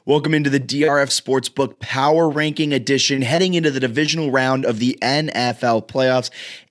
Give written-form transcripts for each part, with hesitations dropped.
Welcome into the DRF Sportsbook Power Ranking Edition, heading into the divisional round of the NFL playoffs.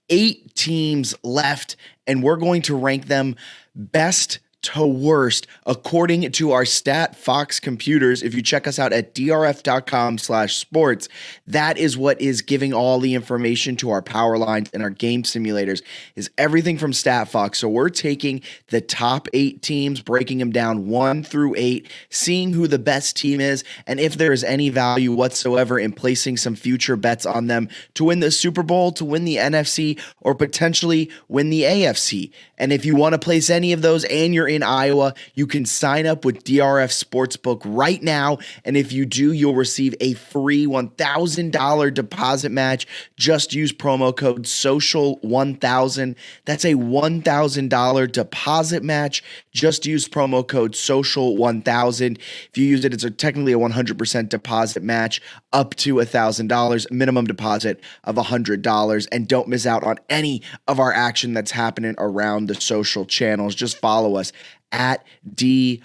8 teams left, and we're going to rank them best to worst according to our StatFox computers. If you check us out at drf.com/sports, that is what is giving all the information to our power lines and our game simulators, is everything from StatFox. So we're taking the top 8 teams, breaking them down 1 through 8, seeing who the best team is, and if there is any value whatsoever in placing some future bets on them to win the Super Bowl, to win the NFC, or potentially win the AFC. And if you want to place any of those and you're in Iowa, you can sign up with DRF Sportsbook right now. And if you do, you'll receive a free $1,000 deposit match. Just use promo code SOCIAL1000. That's a $1,000 deposit match. Just use promo code SOCIAL1000. If you use it, it's technically a 100% deposit match up to $1,000, minimum deposit of $100. And don't miss out on any of our action that's happening around the social channels. Just follow us at DRF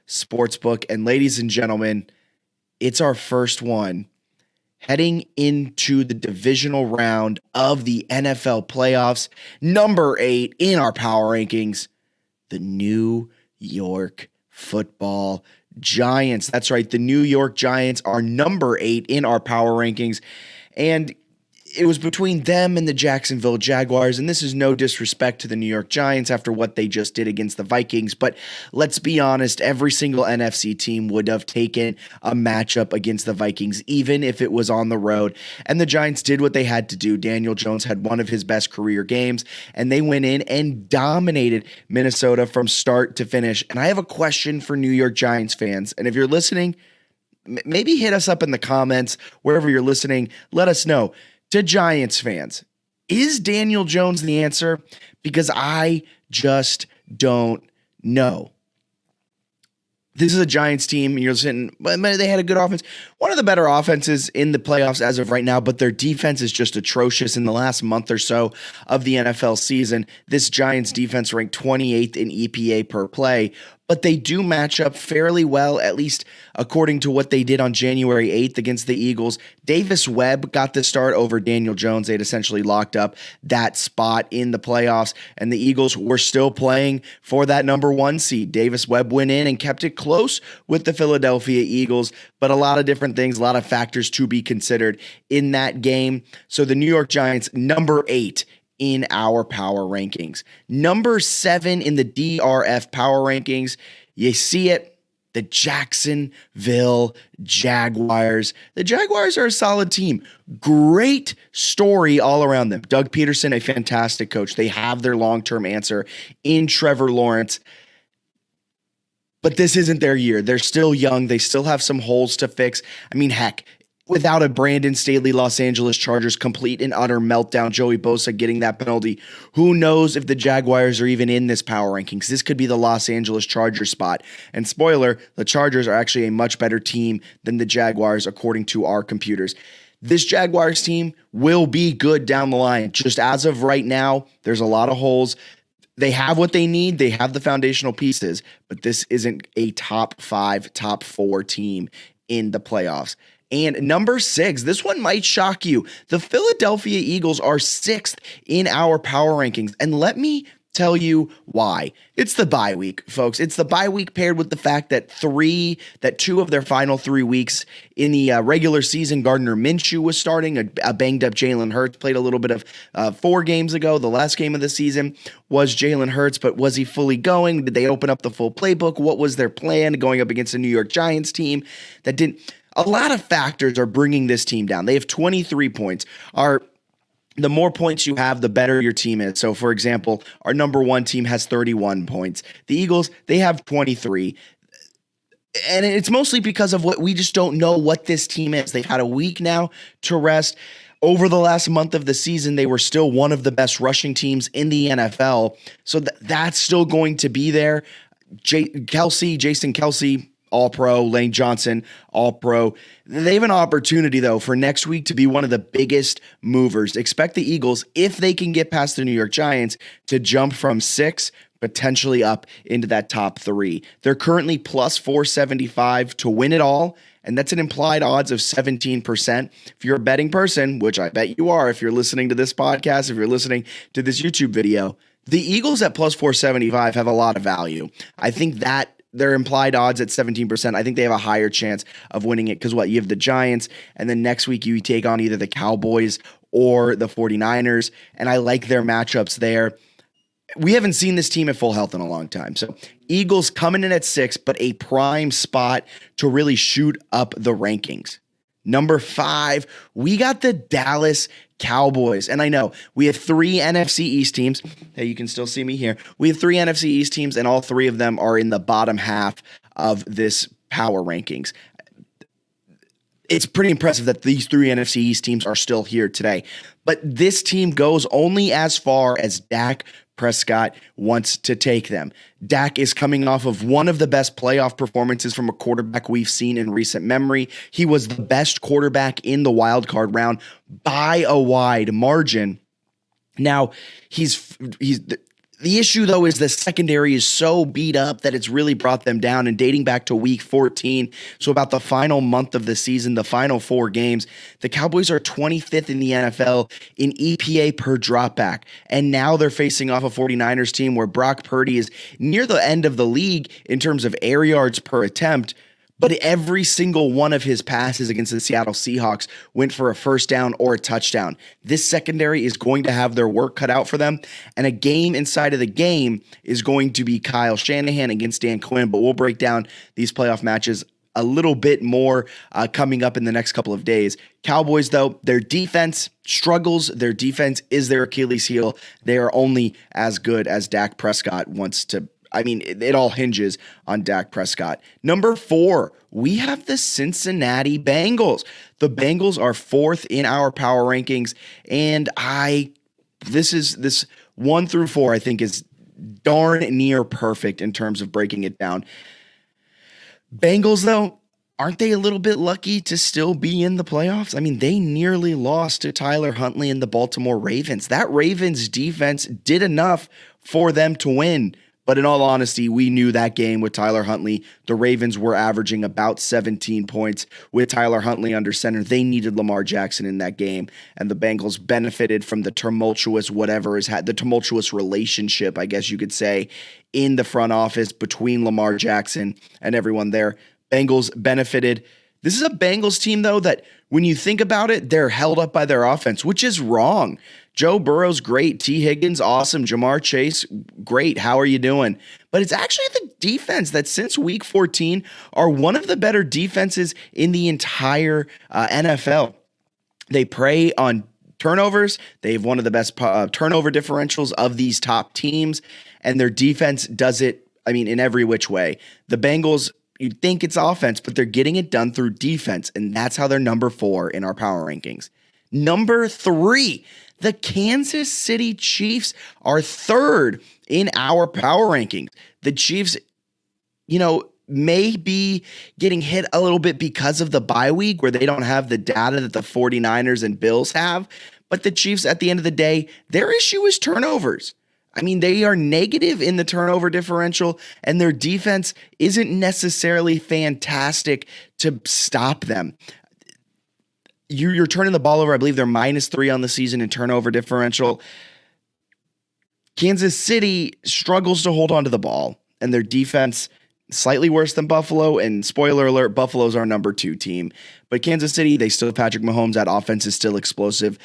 Sportsbook. And ladies and gentlemen, it's our first one heading into the divisional round of the NFL playoffs. Number 8 in our power rankings, the New York Football Giants. That's right. The New York Giants are number 8 in our power rankings. And it was between them and the Jacksonville Jaguars, and this is no disrespect to the New York Giants after what they just did against the Vikings, but let's be honest, every single NFC team would have taken a matchup against the Vikings, even if it was on the road, and the Giants did what they had to do. Daniel Jones had one of his best career games, and they went in and dominated Minnesota from start to finish. And I have a question for New York Giants fans, and if you're listening, maybe hit us up in the comments, wherever you're listening, let us know. To Giants fans, is Daniel Jones the answer? Because I just don't know. This is a Giants team, and you're sitting, they had a good offense. One of the better offenses in the playoffs as of right now, but their defense is just atrocious. In the last month or so of the NFL season, this Giants defense ranked 28th in EPA per play, but they do match up fairly well, at least according to what they did on January 8th against the Eagles. Davis Webb got the start over Daniel Jones. They'd essentially locked up that spot in the playoffs, and the Eagles were still playing for that number 1 seed. Davis Webb went in and kept it close with the Philadelphia Eagles, but a lot of different things, a lot of factors to be considered in that game. So the New York Giants, number 8 in our power rankings. Number 7 in the DRF power rankings, you see it, the Jacksonville Jaguars. The Jaguars are a solid team. Great story all around them. Doug Peterson, a fantastic coach. They have their long-term answer in Trevor Lawrence. But this isn't their year. They're still young. They still have some holes to fix. I mean, heck, without a Brandon Staley Los Angeles Chargers complete and utter meltdown, Joey Bosa getting that penalty, who knows if the Jaguars are even in this power rankings. This could be the Los Angeles Chargers spot. And spoiler, the Chargers are actually a much better team than the Jaguars according to our computers. This Jaguars team will be good down the line. Just as of right now, there's a lot of holes. They have what they need. They have the foundational pieces, but this isn't a top 5, top 4 team in the playoffs. And number 6, this one might shock you. The Philadelphia Eagles are 6th in our power rankings. And let me tell you why. It's the bye week, folks. It's the bye week paired with the fact that 2 of their final 3 weeks in the regular season, Gardner Minshew was starting. A banged up Jalen Hurts played a little bit of 4 games ago. The last game of the season was Jalen Hurts, but was he fully going? Did they open up the full playbook? What was their plan going up against the New York Giants team that didn't? A lot of factors are bringing this team down. They have 23 points. The more points you have, the better your team is. So, for example, our number 1 team has 31 points. The Eagles, they have 23. And it's mostly because of what we just don't know what this team is. They've had a week now to rest. Over the last month of the season, they were still one of the best rushing teams in the NFL. So that's still going to be there. Jason Kelce, All-Pro, Lane Johnson, All-Pro. They have an opportunity, though, for next week to be one of the biggest movers. Expect the Eagles, if they can get past the New York Giants, to jump from 6 potentially up into that top 3. They're currently plus 475 to win it all, and that's an implied odds of 17%. If you're a betting person, which I bet you are if you're listening to this podcast, if you're listening to this YouTube video, the Eagles at plus 475 have a lot of value. I think that their implied odds at 17%, I think they have a higher chance of winning it because you have the Giants, and then next week you take on either the Cowboys or the 49ers, and I like their matchups there. We haven't seen this team at full health in a long time. So Eagles coming in at 6, but a prime spot to really shoot up the rankings. Number 5, we got the Dallas Cowboys. And I know we have 3 NFC East teams. Hey, you can still see me here. We have 3 NFC East teams, and all 3 of them are in the bottom half of this power rankings. It's pretty impressive that these 3 NFC East teams are still here today. But this team goes only as far as Dak Prescott wants to take them. Dak is coming off of one of the best playoff performances from a quarterback we've seen in recent memory. He was the best quarterback in the wild card round by a wide margin. Now, the issue, though, is the secondary is so beat up that it's really brought them down. And dating back to week 14, so about the final month of the season, the final 4 games, the Cowboys are 25th in the NFL in EPA per dropback. And now they're facing off a 49ers team where Brock Purdy is near the end of the league in terms of air yards per attempt. But every single one of his passes against the Seattle Seahawks went for a first down or a touchdown. This secondary is going to have their work cut out for them. And a game inside of the game is going to be Kyle Shanahan against Dan Quinn. But we'll break down these playoff matches a little bit more coming up in the next couple of days. Cowboys, though, their defense struggles. Their defense is their Achilles heel. They are only as good as Dak Prescott wants to. I mean, it all hinges on Dak Prescott. Number 4, we have the Cincinnati Bengals. The Bengals are 4th in our power rankings, and this 1 through 4, I think, is darn near perfect in terms of breaking it down. Bengals, though, aren't they a little bit lucky to still be in the playoffs? I mean, they nearly lost to Tyler Huntley and the Baltimore Ravens. That Ravens defense did enough for them to win. But in all honesty, we knew that game with Tyler Huntley, the Ravens were averaging about 17 points with Tyler Huntley under center. They needed Lamar Jackson in that game, and the Bengals benefited from the tumultuous the tumultuous relationship, I guess you could say, in the front office between Lamar Jackson and everyone there. Bengals benefited. This is a Bengals team, though, that when you think about it, they're held up by their offense, which is wrong. Joe Burrow's great. T. Higgins, awesome. Jamar Chase, great. How are you doing? But it's actually the defense that since week 14 are one of the better defenses in the entire NFL. They prey on turnovers. They have one of the best turnover differentials of these top teams, and their defense does it, in every which way. The Bengals, you'd think it's offense, but they're getting it done through defense, and that's how they're number 4 in our power rankings. Number 3, the Kansas City Chiefs are 3rd in our power rankings. The Chiefs, may be getting hit a little bit because of the bye week where they don't have the data that the 49ers and Bills have. But the Chiefs, at the end of the day, their issue is turnovers. They are negative in the turnover differential, and their defense isn't necessarily fantastic to stop them. You're turning the ball over. I believe they're -3 on the season in turnover differential. Kansas City struggles to hold on to the ball, and their defense slightly worse than Buffalo. And spoiler alert, Buffalo's our number 2 team. But Kansas City, they still have Patrick Mahomes. That offense is still explosive.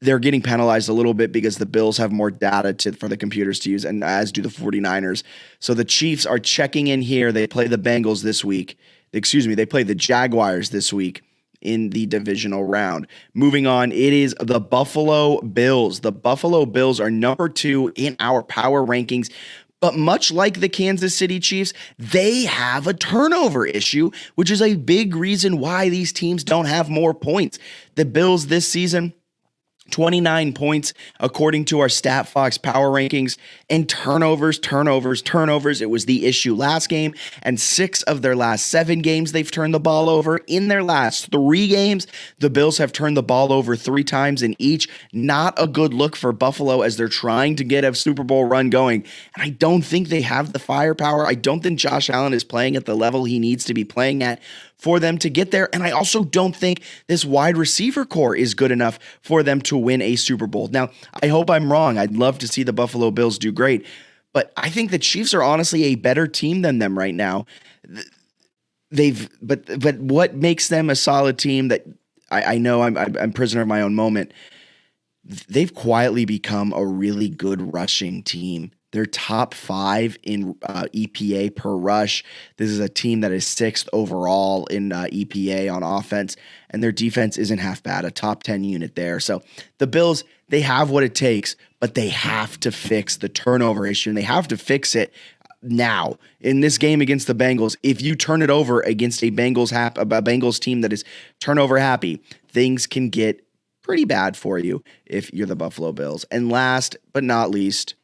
They're getting penalized a little bit because the Bills have more data for the computers to use, and as do the 49ers. So the Chiefs are checking in here. They play the Bengals this week. They play the Jaguars this week in the divisional round. Moving on, it is the Buffalo Bills. The Buffalo Bills are number 2 in our power rankings, but much like the Kansas City Chiefs, they have a turnover issue, which is a big reason why these teams don't have more points. The Bills this season, 29 points according to our StatFox power rankings, and turnovers. It was the issue last game, and 6 of their last 7 games they've turned the ball over. In their last 3 games, the Bills have turned the ball over 3 times in each. Not a good look for Buffalo as they're trying to get a Super Bowl run going, and I don't think they have the firepower. I don't think Josh Allen is playing at the level he needs to be playing at for them to get there. And I also don't think this wide receiver core is good enough for them to win a Super Bowl. Now, I hope I'm wrong. I'd love to see the Buffalo Bills do great, but I think the Chiefs are honestly a better team than them right now. But what makes them a solid team that I know I'm prisoner of my own moment. They've quietly become a really good rushing team. They're top 5 in EPA per rush. This is a team that is 6th overall in EPA on offense, and their defense isn't half bad, a top 10 unit there. So the Bills, they have what it takes, but they have to fix the turnover issue, and they have to fix it now. In this game against the Bengals, if you turn it over against a Bengals team that is turnover happy, things can get pretty bad for you if you're the Buffalo Bills. And last but not least,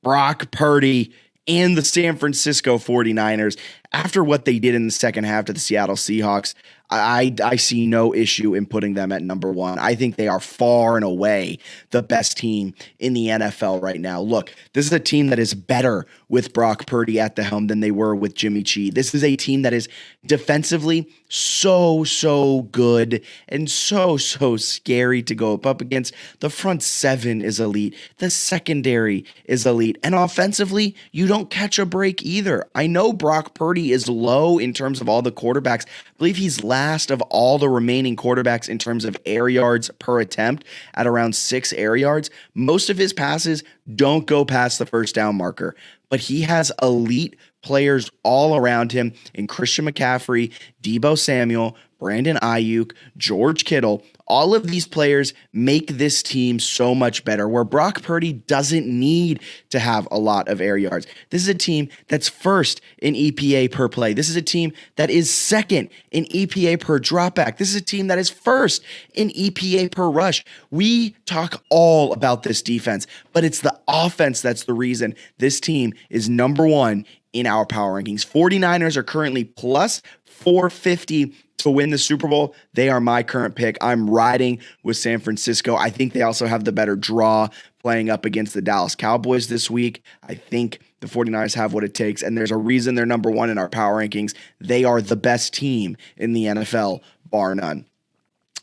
Brock Purdy and the San Francisco 49ers. After what they did in the second half to the Seattle Seahawks, I see no issue in putting them at number 1. I think they are far and away the best team in the NFL right now. Look, this is a team that is better with Brock Purdy at the helm than they were with Jimmy G. This is a team that is defensively so good and so scary to go up against. The front 7 is elite. The secondary is elite. And offensively, you don't catch a break either. I know Brock Purdy is low in terms of all the quarterbacks. I believe he's last of all the remaining quarterbacks in terms of air yards per attempt at around 6 air yards. Most of his passes don't go past the first down marker, but he has elite players all around him in Christian McCaffrey, Deebo Samuel, Brandon Ayuk, George Kittle. All of these players make this team so much better, where Brock Purdy doesn't need to have a lot of air yards. This is a team that's first in EPA per play. This is a team that is second in EPA per dropback. This is a team that is first in EPA per rush. We talk all about this defense, but it's the offense that's the reason this team is number 1 in our power rankings. 49ers are currently plus 450 to win the Super Bowl. They are my current pick. I'm riding with San Francisco. I think they also have the better draw playing up against the Dallas Cowboys this week. I think the 49ers have what it takes, and there's a reason they're number 1 in our power rankings. They are the best team in the NFL, bar none.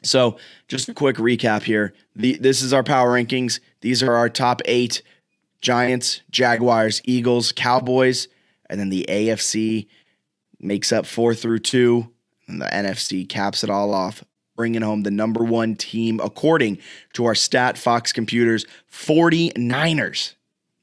So just a quick recap here. This is our power rankings. These are our top 8: Giants, Jaguars, Eagles, Cowboys, and then the AFC makes up 4 through 2. And the NFC caps it all off, bringing home the number 1 team according to our StatFox computers, 49ers.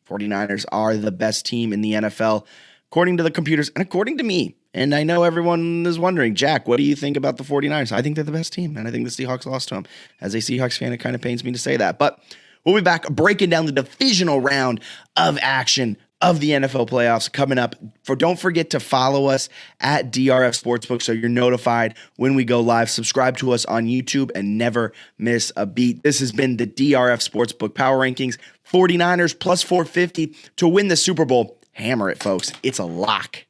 49ers are the best team in the NFL, according to the computers and according to me. And I know everyone is wondering, Jack, what do you think about the 49ers? I think they're the best team, and I think the Seahawks lost to them. As a Seahawks fan, it kind of pains me to say that. But we'll be back breaking down the divisional round of action of the NFL playoffs coming up. Don't forget to follow us at DRF Sportsbook so you're notified when we go live. Subscribe to us on YouTube and never miss a beat. This has been the DRF Sportsbook Power Rankings. 49ers plus 450 to win the Super Bowl. Hammer it, folks. It's a lock.